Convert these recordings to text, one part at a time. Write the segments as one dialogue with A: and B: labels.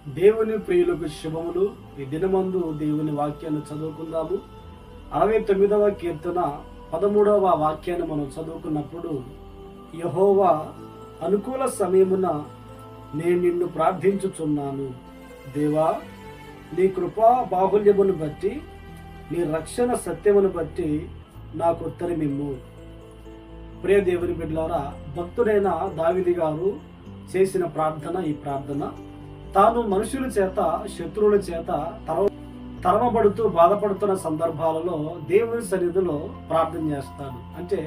A: దేవుని ప్రియులకు శుభములు. ఈ దినమందు దేవుని వాక్యాన్ని చదువుకుందాము. 69వ కీర్తన 13వ వాక్యాన్ని మనం చదువుకున్నప్పుడు, యెహోవా అనుకూల సమయమున నేను నిన్ను ప్రార్థించుచున్నాను. దేవా, నీ కృపా బాహుల్యమును బట్టి, నీ రక్షణ సత్యమును బట్టి నాకు ఉత్తరమిమ్ము. ప్రియ దేవుని బిడ్డలారా, భక్తుడైన దావీదు గారు చేసిన ప్రార్థన ఈ ప్రార్థన. తాను మనుషుల చేత, శత్రువుల చేత తరమబడుతూ బాధపడుతున్న సందర్భాలలో దేవుని సన్నిధిలో ప్రార్థన చేస్తాడు. అంటే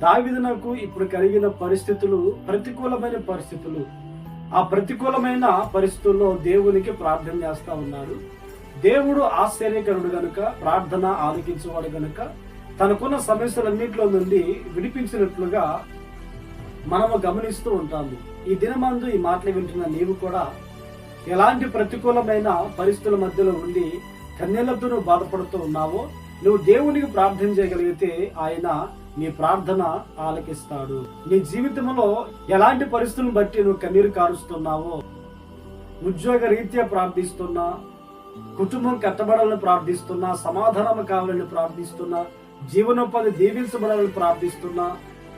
A: దావీదునకు ఇప్పుడు కలిగిన పరిస్థితులు ప్రతికూలమైన పరిస్థితులు. ఆ ప్రతికూలమైన పరిస్థితుల్లో దేవునికి ప్రార్థన చేస్తా ఉన్నాడు. దేవుడు ఆశ్చర్యకరుడు గనుక, ప్రార్థన ఆలకించేవాడు గనుక తనకున్న సమస్యలన్నింటిలో నుండి విడిపించినట్లుగా మనము గమనిస్తూ ఉంటాము. ఈ దినమందు ఈ మాటలు వింటున్న నీవు కూడా ఎలాంటి ప్రతికూలమైన పరిస్థితుల మధ్యలో ఉండి కన్నీళ్లతో నువ్వు బాధపడుతూ ఉన్నావో, నువ్వు దేవునికి ప్రార్థన చేయగలిగితే ఆయన నీ ప్రార్థన ఆలకిస్తాడు. నీ జీవితంలో ఎలాంటి పరిస్థితులను బట్టి నువ్వు కన్నీరు కారుస్తున్నావో, ఉద్యోగ రీత్యా ప్రార్థిస్తున్నా, కుటుంబం కట్టబడాలని ప్రార్థిస్తున్నా, సమాధానం కావాలని ప్రార్థిస్తున్నా, జీవనోపాధి దీవించబడాలని ప్రార్థిస్తున్నా,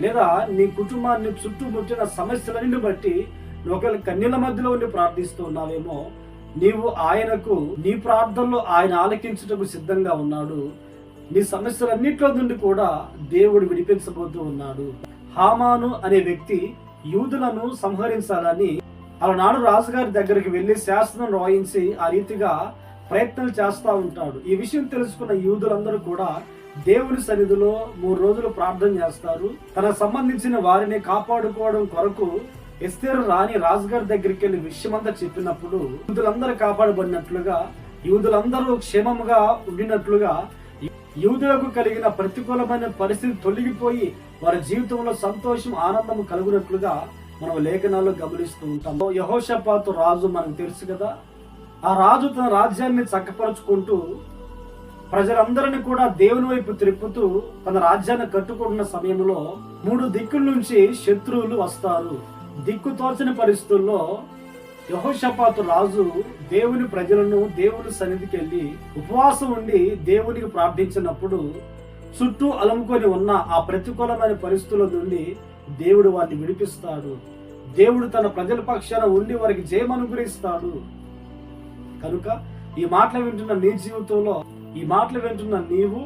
A: లేదా నీ కుటుంబాన్ని చుట్టుముట్టిన సమస్యలన్నింటిని బట్టి నువ్వు ఒకవేళ కన్నీళ్ల మధ్యలో ఉండి ప్రార్థిస్తూ ఉన్నావేమో, నీవు ఆయనకు నీ ప్రార్థనలో ఆయన ఆలకించుటకు సిద్ధంగా ఉన్నాడు. నీ సమస్యలన్నింటిలో నుండి కూడా దేవుడు విడిపించబోతూ ఉన్నాడు. హామాను అనే వ్యక్తి యూదులను సంహరించాలని అలనాడు రాజుగారి దగ్గరికి వెళ్లి శాసనం రాయించి ఆ రీతిగా ప్రయత్నాలు చేస్తా ఉంటాడు. ఈ విషయం తెలుసుకున్న యూదులందరూ కూడా దేవుని సన్నిధిలో 3 రోజులు ప్రార్థన చేస్తారు. తనకు సంబంధించిన వారిని కాపాడుకోవడం కొరకు ఎస్తేరు రాణి రాజుగారి దగ్గరికి వెళ్ళి విషయమంతా చెప్పినప్పుడు యూదులందరూ కాపాడబడినట్లుగా, యూదులందరూ క్షేమముగా ఉండినట్లుగా, యూదులకు కలిగిన ప్రతికూలమైన పరిస్థితి తొలగిపోయి వారి జీవితంలో సంతోషం, ఆనందం కలుగునట్లుగా మనం లేఖనాల్లో గమనిస్తూ ఉంటాం. యెహోషాపాతు రాజు మనకు తెలుసు కదా. ఆ రాజు తన రాజ్యాన్ని చక్కపరుచుకుంటూ ప్రజలందరినీ కూడా దేవుని వైపు త్రిప్పుతూ తన రాజ్యాన్ని కట్టుకుంటున్న సమయంలో 3 దిక్కుల నుంచి శత్రువులు వస్తారు. దిక్కు తోచని పరిస్థితుల్లో యెహోషాపాతు రాజు దేవుని ప్రజలను దేవుని సన్నిధికి వెళ్ళి ఉపవాసం ఉండి దేవునికి ప్రార్థించినప్పుడు చుట్టూ అలుముకొని ఉన్న ఆ ప్రతికూలమైన పరిస్థితుల నుండి దేవుడు వారిని విడిపిస్తాడు. దేవుడు తన ప్రజల పక్షాన ఉండి వారికి జయం అనుగ్రహిస్తాడు. కనుక ఈ మాటలు వింటున్న నీ జీవితంలో, ఈ మాటలు వింటున్న నీవు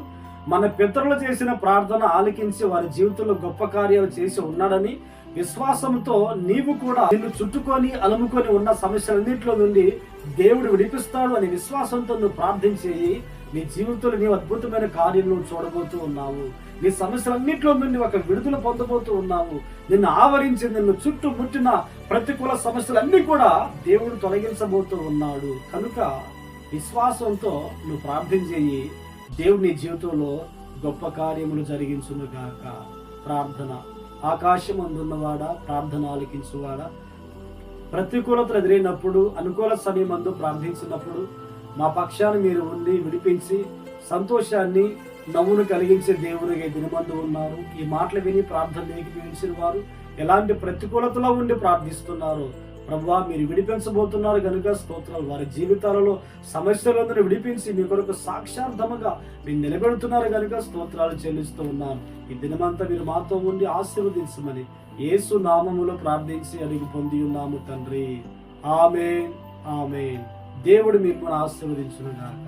A: మన పితరులు చేసిన ప్రార్థన ఆలకించి వారి జీవితంలో గొప్ప కార్యాలు చేసి ఉన్నాడని విశ్వాసంతో నీవు కూడా నిన్ను చుట్టుకొని అలుముకొని ఉన్న సమస్యలన్నింటిలో నుండి దేవుడు విడిపిస్తాడు అనే విశ్వాసంతో నువ్వు ప్రార్థించి నీ జీవితంలో నీవు అద్భుతమైన కార్యాలను చూడబోతూ ఉన్నావు. నీ సమస్యలన్నింటిలో నుండి ఒక విడుదల పొందబోతూ ఉన్నావు. నిన్ను ఆవరించి నిన్ను చుట్టుముట్టిన ప్రతికూల సమస్యలన్నీ కూడా దేవుడు తొలగించబోతూ ఉన్నాడు. కనుక విశ్వాసంతో నువ్వు ప్రార్థన చేయి. దేవుడు నీ జీవితంలో గొప్ప కార్యములు జరిగించును గాక. ప్రార్థన. ఆకాశం అందున్నవాడా, ప్రార్థన ఆలకించువాడా, ప్రతికూలతలు ఎదురైనప్పుడు, అనుకూల సమయమందు ప్రార్థించినప్పుడు మా పక్షాన మీరు ఉండి విడిపించి సంతోషాన్ని, నవ్వును కలిగించే దేవునిగా దినమందు ఉన్నారు. ఈ మాటలు విని ప్రార్థన ఏకీభవించిన వారు ఎలాంటి ప్రతికూలతలో ఉండి ప్రార్థిస్తున్నారు ప్రభువా, మీరు విడిపించబోతున్నారు కనుక స్తోత్రాలు. వారి జీవితాలలో సమస్యలందరూ విడిపించి మీ కొరకు సాక్షార్థముగా మీరు నిలబెడుతున్నారు కనుక స్తోత్రాలు చెల్లిస్తూ ఉన్నాను. ఈ దినమంతా మీరు మాతో ఉండి ఆశీర్వదించమని యేసు నామములో ప్రార్థించి అడిగి పొంది ఉన్నాము తండ్రి. ఆమేన్, ఆమేన్. దేవుడు మిమ్మల్ని ఆశీర్వదించును గాక.